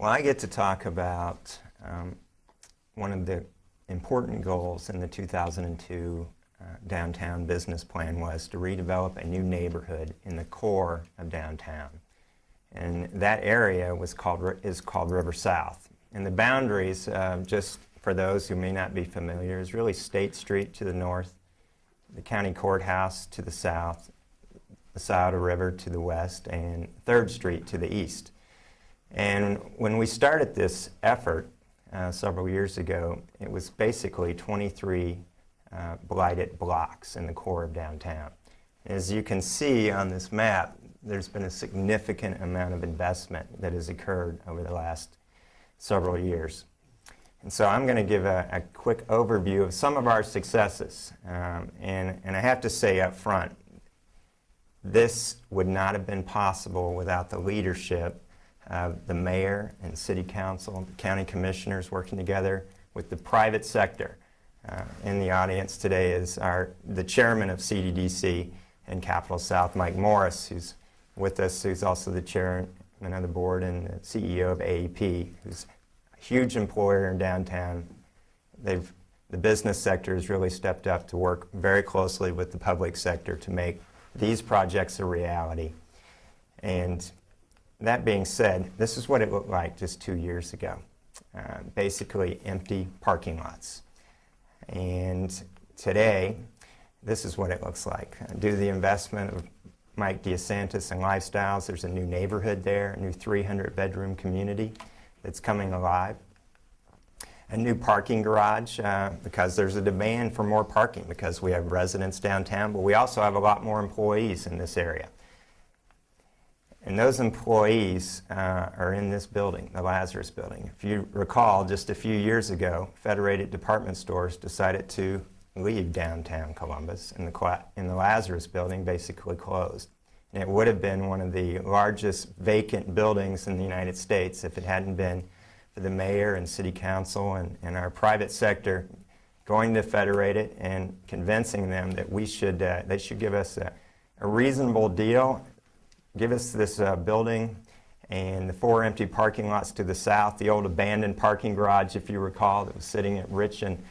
Well, I get to talk about one of the important goals in the 2002 downtown business plan was to redevelop a new neighborhood in the core of downtown. And that area is called River South. And the boundaries, just for those who may not be familiar, is really State Street to the north, the county courthouse to the south, the Scioto River to the west, and 3rd Street to the east. And when we started this effort several years ago, it was basically 23 blighted blocks in the core of downtown. As you can see on this map, there's been a significant amount of investment that has occurred over the last several years. And so I'm going to give a quick overview of some of our successes. And I have to say up front, this would not have been possible without the leadership of the mayor and city council, the county commissioners working together with the private sector. In the audience today is the chairman of CDDC and Capital South, Mike Morris, who's with us, who's also the chairman of the board and the CEO of AEP, who's a huge employer in downtown. The business sector has really stepped up to work very closely with the public sector to make these projects a reality. And that being said, this is what it looked like just 2 years ago. Basically empty parking lots. And today, this is what it looks like. Due to the investment of Mike DeSantis and Lifestyles, there's a new neighborhood there, a new 300-bedroom community that's coming alive. A new parking garage because there's a demand for more parking because we have residents downtown, but we also have a lot more employees in this area. And those employees are in this building, the Lazarus building. If you recall, just a few years ago, Federated Department Stores decided to leave downtown Columbus, and the Lazarus building basically closed. And it would have been one of the largest vacant buildings in the United States if it hadn't been for the mayor and city council and our private sector going to Federated and convincing them that they should give us a reasonable deal, give us this building and the 4 empty parking lots to the south, the old abandoned parking garage, if you recall, that was sitting at Rich and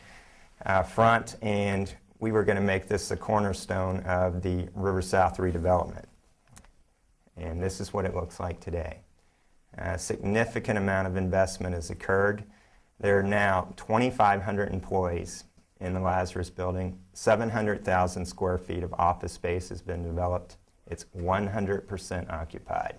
front, and we were going to make this the cornerstone of the River South redevelopment. And this is what it looks like today. A significant amount of investment has occurred. There are now 2,500 employees in the Lazarus building. 700,000 square feet of office space has been developed. It's 100% occupied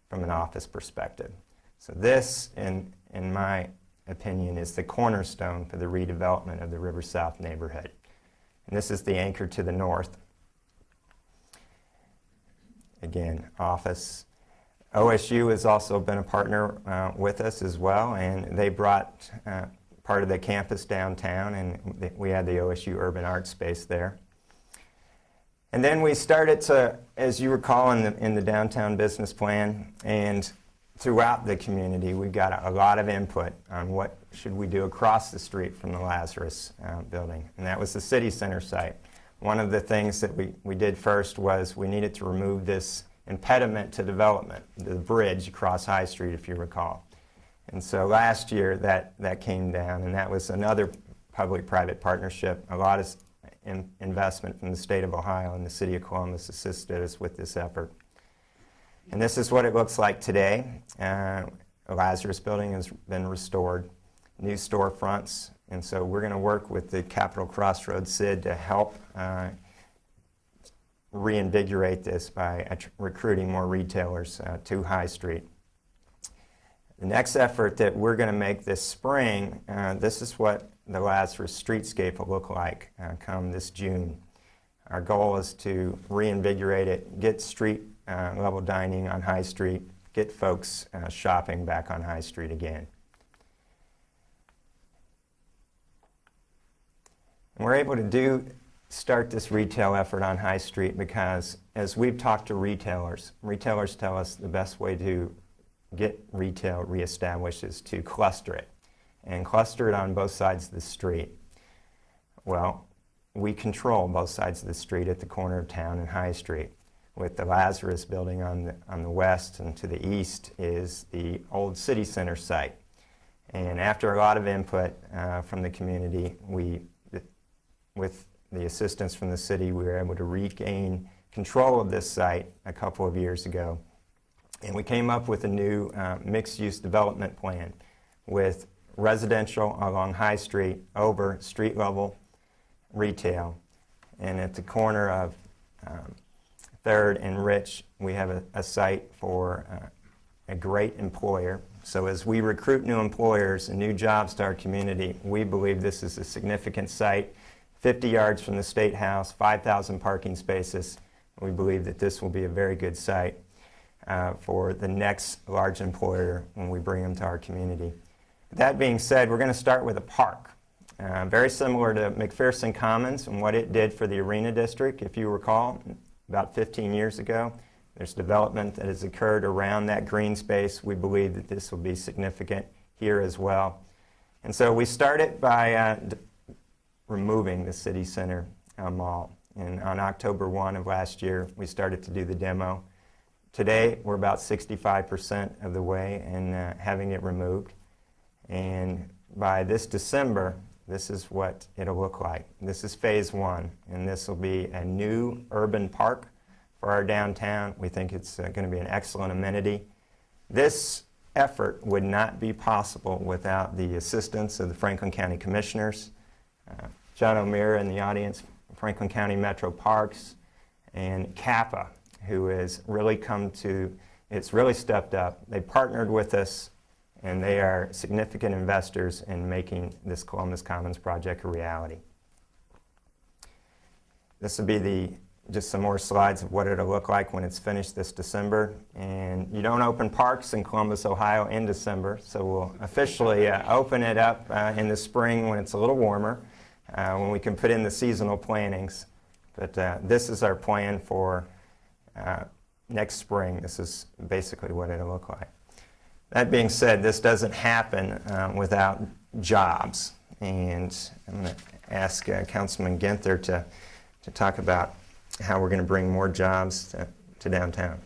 from an office perspective. So this, in my opinion, is the cornerstone for the redevelopment of the River South neighborhood. And this is the anchor to the north. Again, office. OSU has also been a partner with us as well, and they brought part of the campus downtown, and we had the OSU Urban Arts space there. And then we started to, as you recall in the downtown business plan, and throughout the community, we got a lot of input on what should we do across the street from the Lazarus building, and that was the city center site. One of the things that we did first was we needed to remove this impediment to development, the bridge across High Street, if you recall. And so last year that came down, and that was another public-private partnership. A lot of investment from the state of Ohio and the city of Columbus assisted us with this effort. And this is what it looks like today. The Lazarus building has been restored, new storefronts, and so we're going to work with the Capitol Crossroads CID to help reinvigorate this by recruiting more retailers to High Street. The next effort that we're going to make this spring, this is what the Lazarus streetscape will look like come this June. Our goal is to reinvigorate it, get street level dining on High Street, get folks shopping back on High Street again. And we're able to start this retail effort on High Street because as we've talked to retailers tell us the best way to get retail reestablished is to cluster it, and cluster it on both sides of the street. Well, we control both sides of the street at the corner of Town and High Street. with the Lazarus building on the west, and to the east is the old city center site. And after a lot of input from the community, with the assistance from the city, we were able to regain control of this site a couple of years ago. And we came up with a new mixed-use development plan with residential along High Street over street-level retail. And at the corner of 3rd and Rich, we have a site for a great employer. So as we recruit new employers and new jobs to our community, we believe this is a significant site, 50 yards from the State House, 5,000 parking spaces. We believe that this will be a very good site for the next large employer when we bring them to our community. That being said, we're going to start with a park. Very similar to McPherson Commons and what it did for the Arena District, if you recall, about 15 years ago. There's development that has occurred around that green space. We believe that this will be significant here as well. And so we started by removing the city center mall. And on October 1 of last year, we started to do the demo. Today, we're about 65% of the way in having it removed. And by this December, this is what it'll look like. This is phase 1, and this will be a new urban park for our downtown. We think it's going to be an excellent amenity. This effort would not be possible without the assistance of the Franklin County Commissioners, John O'Meara in the audience, Franklin County Metro Parks, and CAPA, who has really it's really stepped up. They partnered with us, and they are significant investors in making this Columbus Commons project a reality. This will be just some more slides of what it'll look like when it's finished this December. And you don't open parks in Columbus, Ohio in December, so we'll officially open it up in the spring when it's a little warmer, when we can put in the seasonal plantings. But this is our plan for next spring. This is basically what it'll look like. That being said, this doesn't happen without jobs. And I'm going to ask Councilman Ginther to talk about how we're going to bring more jobs to downtown.